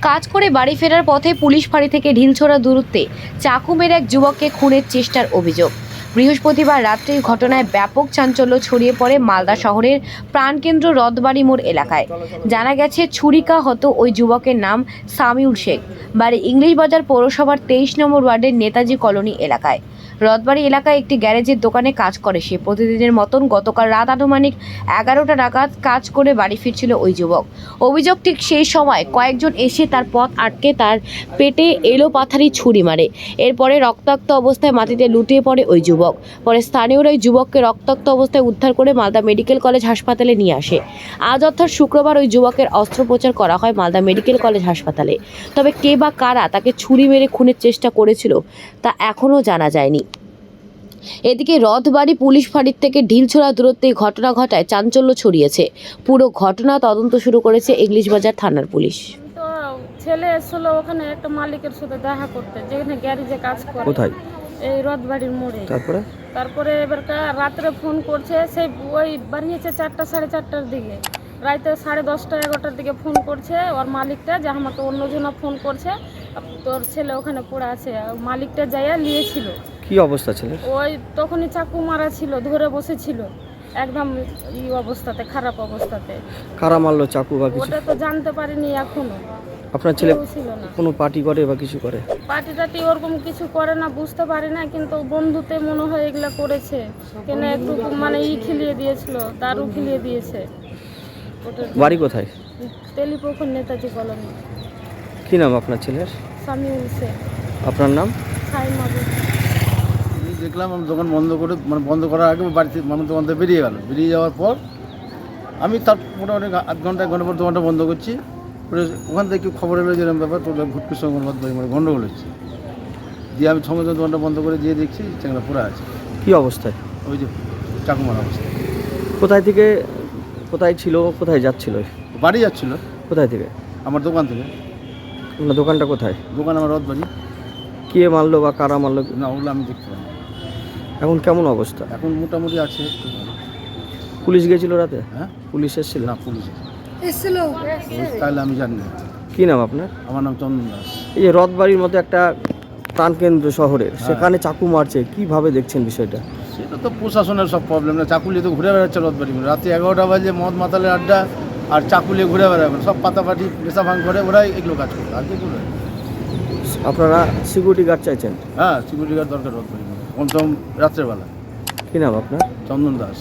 কাজ করে বাড়ি ফেরার পথে পুলিশ ফাঁড়ি থেকে ঢিলছোড়া দূরত্বে চাকু মেরে এক যুবককে খুনের চেষ্টার অভিযোগ। বৃহস্পতিবার রাত্রে এই ঘটনায় ব্যাপক চাঞ্চল্য ছড়িয়ে পড়ে মালদা শহরের প্রাণকেন্দ্র রথবাড়ি মোড় এলাকায়। জানা গেছে ছুরিকাহত ওই যুবকের নাম সামিউল শেখ, বাড়ি ইংলিশ বাজার পৌরসভার 23 নম্বর ওয়ার্ডের নেতাজি কলোনি এলাকায়। রথবাড়ি এলাকায় একটি গ্যারেজের দোকানে কাজ করে সে। প্রতিদিনের মতন গতকাল রাত আনুমানিক 11টা নাগাদ কাজ করে বাড়ি ফিরছিল ওই যুবক। অভিযোগ, ঠিক সেই সময় কয়েকজন এসে তার পথ আটকে তার পেটে এলোপাথারি ছুরি মারে। এরপরে রক্তাক্ত অবস্থায় মাটিতে লুটিয়ে পড়ে ওই যুবক। পরে স্থানীয়রা ওই যুবককে রক্তাক্ত অবস্থায় উদ্ধার করে মালদা মেডিকেল কলেজ হাসপাতালে নিয়ে আসে। আজ অর্থাৎ শুক্রবার ওই যুবকের অস্ত্রোপচার করা হয় মালদা মেডিকেল কলেজ হাসপাতালে। তবে কে বা কারা তাকে ছুরি মেরে খুনের চেষ্টা করেছিল তা এখনও জানা যায়নি। এদিকে রথবাড়ি পুলিশ ফাঁড়ির থেকে ঢিলছোড়া দূরত্বে ঘটনা ঘটায় চাঞ্চল্য ছড়িয়েছে। পুরো ঘটনা তদন্ত শুরু করেছে ইংলিশ বাজার থানার পুলিশ। তো ছেলে এসেছিল ওখানে একটা মালিকের সাথে দেখা করতে, যেখানে গ্যারেজে কাজ করে। কোথায়? এই রথবাড়ির মোড়ে। তারপরে এবার রাত্রে ফোন করছে, সেই ওই বাড়িয়েছে 4টা সাড়ে 4টার দিকে, রাতে 10:30 11টার দিকে ফোন করছে ওর মালিকটা, যে আমাকে অন্যজনা ফোন করছে তোর ছেলে ওখানে পড়ে আছে। মালিকটা যাইয়া নিয়েছিল। কি অবস্থা ছিল? ওই তখনই চাকু মারা ছিল, ধরে বসেছিল একদম এই অবস্থাতে, খারাপ অবস্থাতে। কারা মারলো চাকু বা কিছু? ওটা তো জানতে পারিনি এখনো। আপনার ছেলে ছিল না। কোনো পার্টি করে বা কিছু করে? পার্টি টাটি ওরকম কিছু করে না, বুঝতে পারি না, কিন্তু বন্ধুতে মনে হয় এগুলা করেছে। কেন একটু মানে খেলিয়ে দিয়েছিল, দারু খেলিয়ে দিয়েছে। বাড়ি কোথায়? তেলিপুকুর নেতাজি কলোনি। কি নাম আপনার ছেলের? সামিউল শেখ। আপনার নাম? ছাই মাবুদ। আমি দেখলাম, আমি দোকান বন্ধ করে, মানে বন্ধ করার আগে বাড়িতে মানে দোকান থেকে বেরিয়ে গেল। বেরিয়ে যাওয়ার পর আমি তার মোটামুটি আধ ঘন্টা 1 ঘন্টা পর দোকানটা বন্ধ করছি। ওখান থেকে খবর এলো যে এরকম ব্যাপার, তোর ভুটকির সঙ্গে মানে গন্ডগোল হচ্ছে। দিয়ে আমি সঙ্গে সঙ্গে দোকানটা বন্ধ করে দিয়ে দেখছি চ্যাংড়া পড়ে আছে। কি অবস্থায়? ওই যে চাকু মারা অবস্থা। কোথায় থেকে কোথায় ছিল, কোথায় যাচ্ছিল? বাড়ি যাচ্ছিল। কোথায় থেকে? আমার দোকান থেকে। আপনার দোকানটা কোথায়? দোকান আমার রথবাড়ি। কে মারলো বা কারা মারলো? না, ওগুলো আমি দেখতে পাই না। এখন কেমন অবস্থা? এখন মোটামুটি আছে একটু ভালো। পুলিশ গেছিল রাতে? হ্যাঁ, পুলিশ এসেছিল? না, পুলিশ তাহলে আমি জানি না। কি নাম আপনার? আমার নাম চন্দন দাস। এই যে রথবাড়ির মতো একটা প্রাণকেন্দ্র শহরের, সেখানে চাকু মারছে, কিভাবে দেখছেন বিষয়টা? সেটা তো প্রশাসনের সব প্রবলেম না। চাকুলিয়ে তো ঘুরে বেড়াচ্ছে রথবাড়ি। রাতে 11টা বাজে মদ মাতালের আড্ডা আর চাকুলিয়ে ঘুরে বেড়াবে। সব পাতাপাটি নেশা ভাঙ করে ওরাই এগুলো কাজ করে। আর কি করে? আপনারা সিকিউরিটি গার্ড চাইছেন? হ্যাঁ, সিকিউরিটি গার্ড দরকার রথবাড়ি, কমসম রাত্রেবেলা। কি নাম আপনার? চন্দন দাস।